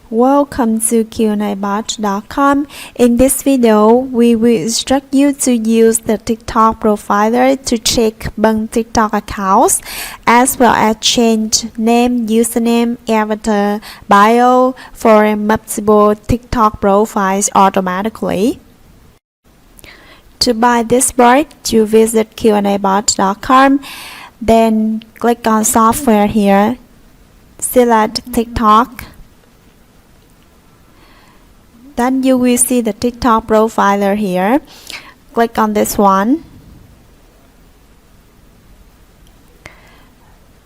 Welcome to QAbot.com. In this video, we will instruct you to use the TikTok profiler to check bug TikTok accounts, as well as change name, username, avatar, bio for multiple TikTok profiles automatically. To buy this product, you visit QAbot.com, then click on software here, select TikTok. Then you will see the TikTok profiler here. Click on this one.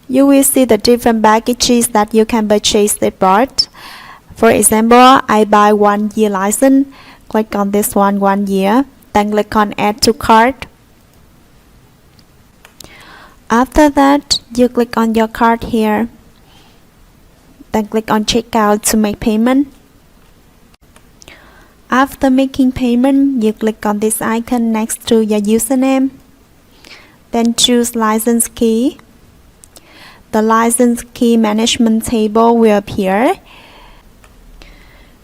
You will see the different packages that you can purchase the product. For example, I buy 1 year license. Click on this one, 1 year. Then click on add to cart. After that, you click on your cart here. Then click on checkout to make payment. After making payment, you click on this icon next to your username. Then choose license key. The license key management table will appear.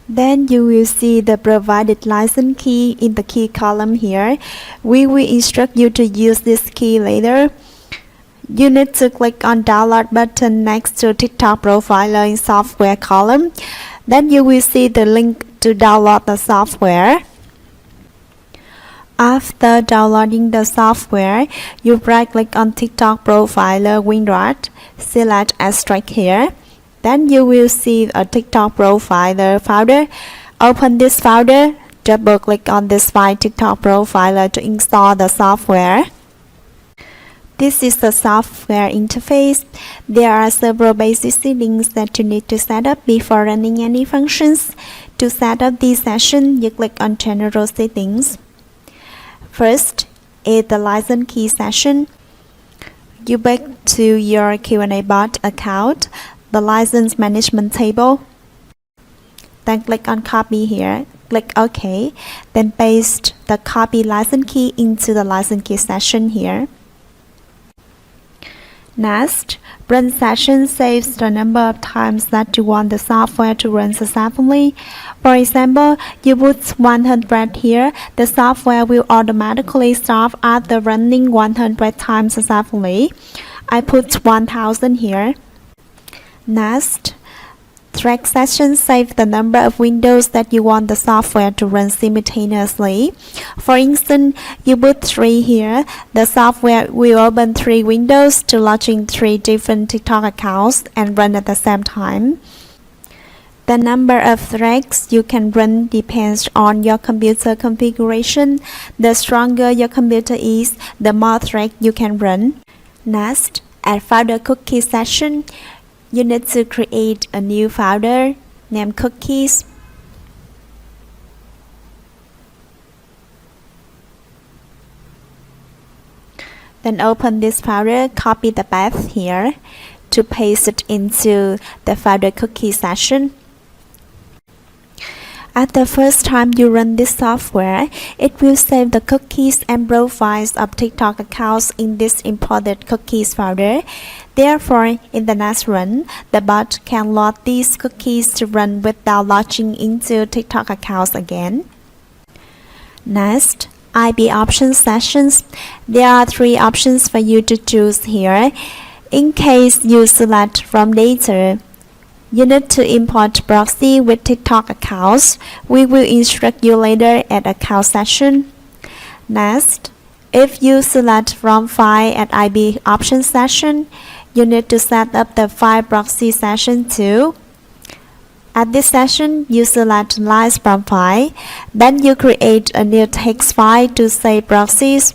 Then you will see the provided license key in the key column here. We will instruct you to use this key later. You need to click on download button next to TikTok profiler in software column. Then you will see the link to download the software. After downloading the software, you right click on TikTok profiler window, select extract here. Then you will see a TikTok profiler folder. Open this folder, double click on this file TikTok profiler to install the software. This is the software interface. There are several basic settings that you need to set up before running any functions. To set up this session, you click on General Settings. First is the license key session. You back to your QAbot account, the license management table. Then click on Copy here. Click OK. Then paste the copy license key into the license key session here. Next, run session saves the number of times that you want the software to run successfully. For example, you put 100 here, the software will automatically stop after running 100 times successfully. I put 1000 here. Next, track session saves the number of windows that you want the software to run simultaneously. For instance, you put 3 here. The software will open 3 windows to launching 3 different TikTok accounts and run at the same time. The number of threads you can run depends on your computer configuration. The stronger your computer is, the more threads you can run. Next, add folder cookie session. You need to create a new folder named Cookies. Then open this folder, copy the path here to paste it into the folder cookie session. At the first time you run this software, it will save the cookies and profiles of TikTok accounts in this imported cookies folder. Therefore, in the next run, the bot can load these cookies to run without logging into TikTok accounts again. Next, IB options sessions. There are 3 options for you to choose here. In case you select from data, you need to import proxy with TikTok accounts. We will instruct you later at account session. Next, if you select from file at IB option session, you need to set up the file proxy session too. At this session, you select lines from file. Then you create a new text file to save proxies.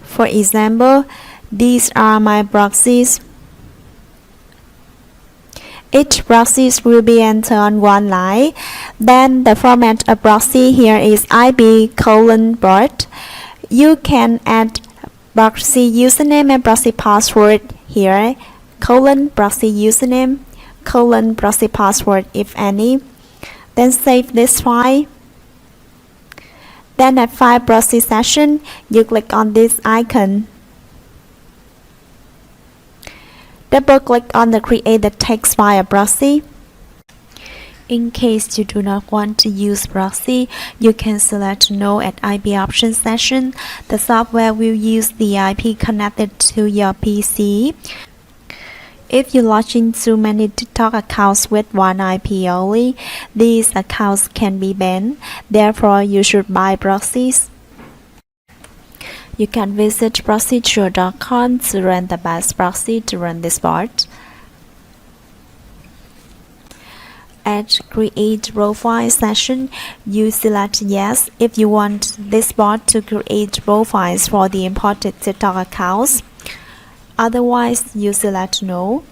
For example, these are my proxies. Each proxy will be entered on one line. Then the format of proxy here is IB:port. You can add proxy username and proxy password here, proxy username, proxy password if any. Then save this file. Then at File Browse session, you click on this icon. Double-click on the Create the Text file Browse. In case you do not want to use Browse, you can select No at IP Options session. The software will use the IP connected to your PC. If you log into many TikTok accounts with one IP only, these accounts can be banned. Therefore, you should buy proxies. You can visit proxyture.com to rent the best proxy to run this bot. At Create Profile session, you select Yes if you want this bot to create profiles for the imported TikTok accounts. Otherwise, you select No.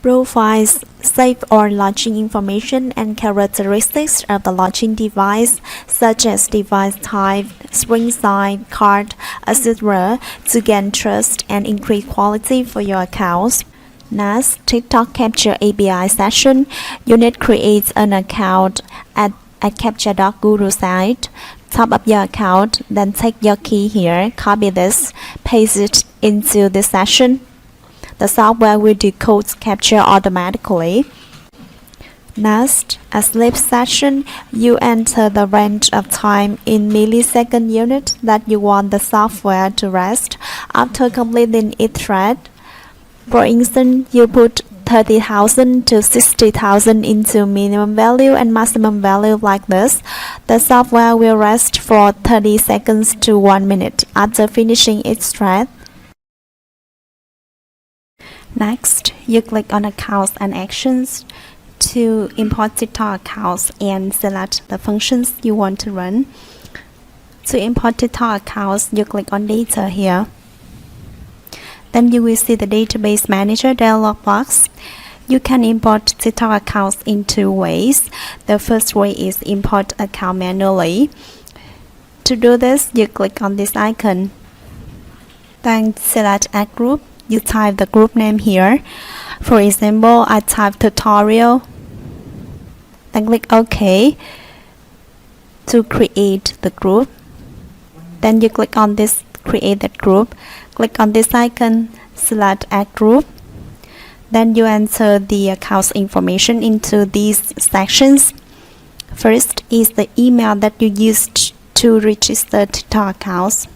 Profiles save or launching information and characteristics of the launching device, such as device type, screen size, card, etc., to gain trust and increase quality for your accounts. Next, TikTok Capture API session. You need to create an account at capture.guru site. Top up your account, then take your key here, copy this, paste it into this session. The software will decode capture automatically. Next, at sleep session, you enter the range of time in millisecond unit that you want the software to rest after completing each thread. For instance, you put 30,000 to 60,000 into minimum value and maximum value like this. The software will rest for 30 seconds to 1 minute after finishing each thread. Next, you click on Accounts and Actions to import TikTok accounts and select the functions you want to run. To import TikTok accounts, you click on Data here. Then you will see the Database Manager dialog box. You can import TikTok accounts in two ways. The first way is import account manually. To do this, you click on this icon. Then select Add Group. You type the group name here. For example, I type tutorial. Then click OK to create the group. Then you click on this Create that group. Click on this icon, select Add Group. Then you enter the account's information into these sections. First is the email that you used to register TikTok accounts.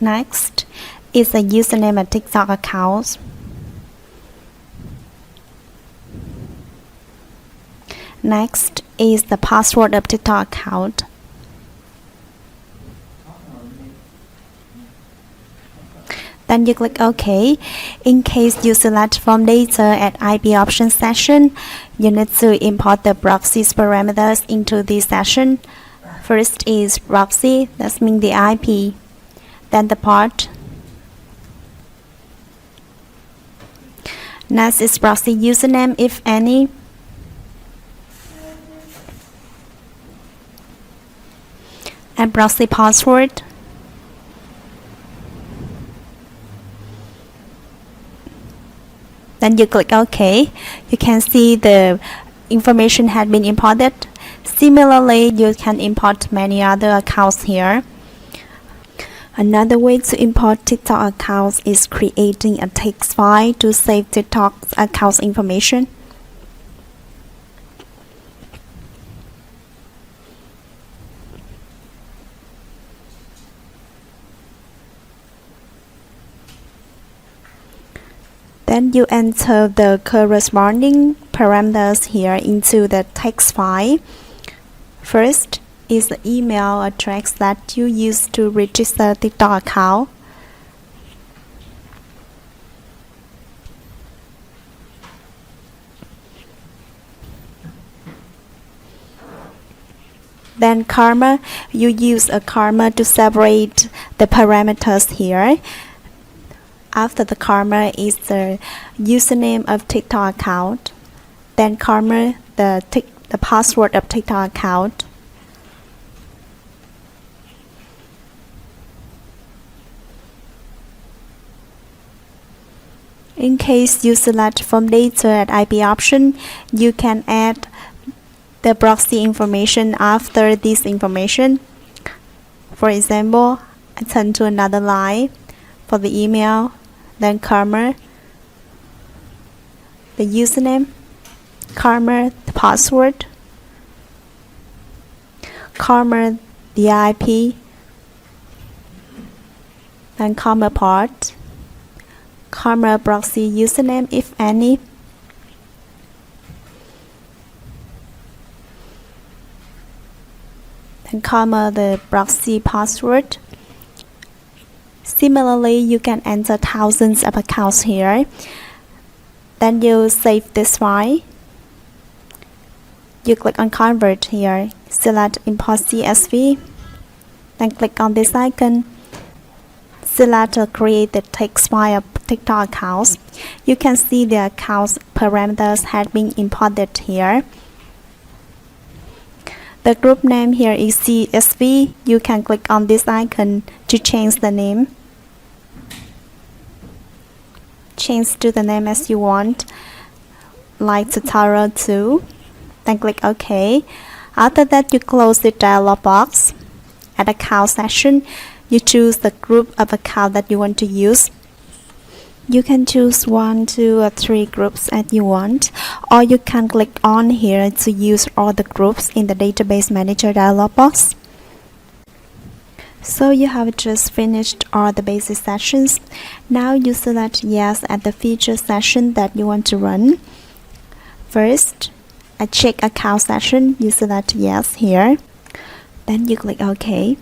Next is the username of TikTok accounts. Next is the password of TikTok account. Then you click OK. In case you select from data at IP options session, you need to import the proxies parameters into this session. First is proxy, that means the IP. Then the port. Next is proxy username, if any. And proxy password. Then you click OK. You can see the information had been imported. Similarly, you can import many other accounts here. Another way to import TikTok accounts is creating a text file to save TikTok accounts information. Then you enter the corresponding parameters here into the text file. First is the email address that you use to register TikTok account. Then comma, you use a comma to separate the parameters here. After the comma is the username of TikTok account. Then comma, the password of TikTok account. In case you select from data at IP option, you can add the proxy information after this information. For example, I turn to another line for the email, then comma, the username, comma, the password, comma, the IP, then comma port, comma proxy username if any, then comma the proxy password. Similarly, you can enter thousands of accounts here. Then you save this file. You click on Convert here, select Import CSV, then click on this icon. Select Create the text file of TikTok accounts. You can see the accounts parameters have been imported here. The group name here is CSV. You can click on this icon to change the name. Change to the name as you want, like tutorial 2. Then click OK. After that, you close the dialog box. At account section, you choose the group of account that you want to use. You can choose 1, 2, or 3 groups as you want, or you can click on here to use all the groups in the Database Manager dialog box. So you have just finished all the basic sessions. Now you select Yes at the feature session that you want to run. First, a check account session, you select Yes here. Then you click OK.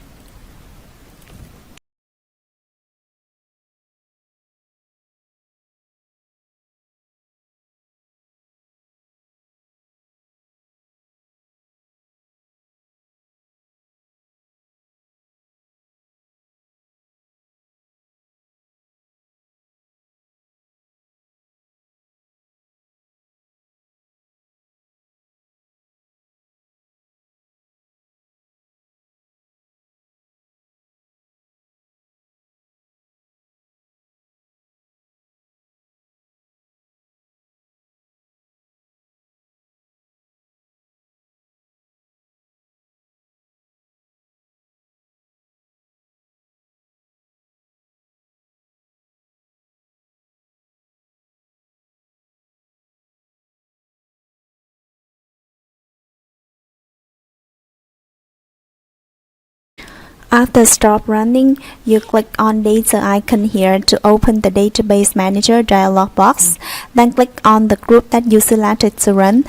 After stop running, you click on Data icon here to open the Database Manager dialog box. Then click on the group that you selected to run.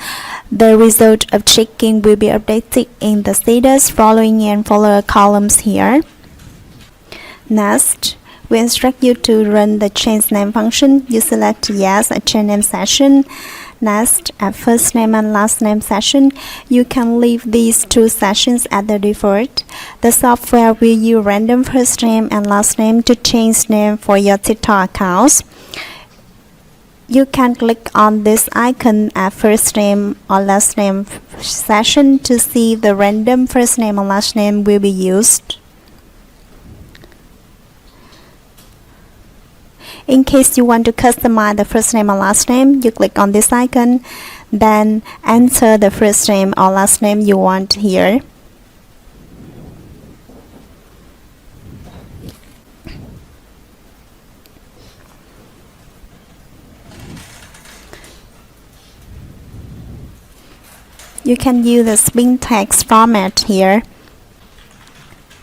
The result of checking will be updated in the status, following and follower columns here. Next, we instruct you to run the change name function. You select Yes at change name session. Next, at first name and last name session, you can leave these two sessions at the default. The software will use random first name and last name to change name for your TikTok accounts. You can click on this icon at first name or last name session to see the random first name and last name will be used. In case you want to customize the first name or last name, you click on this icon, then enter the first name or last name you want here. You can use the Spin text format here.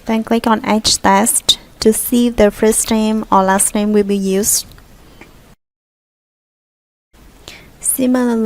Then click on H test to see if the first name or last name will be used. Similarly,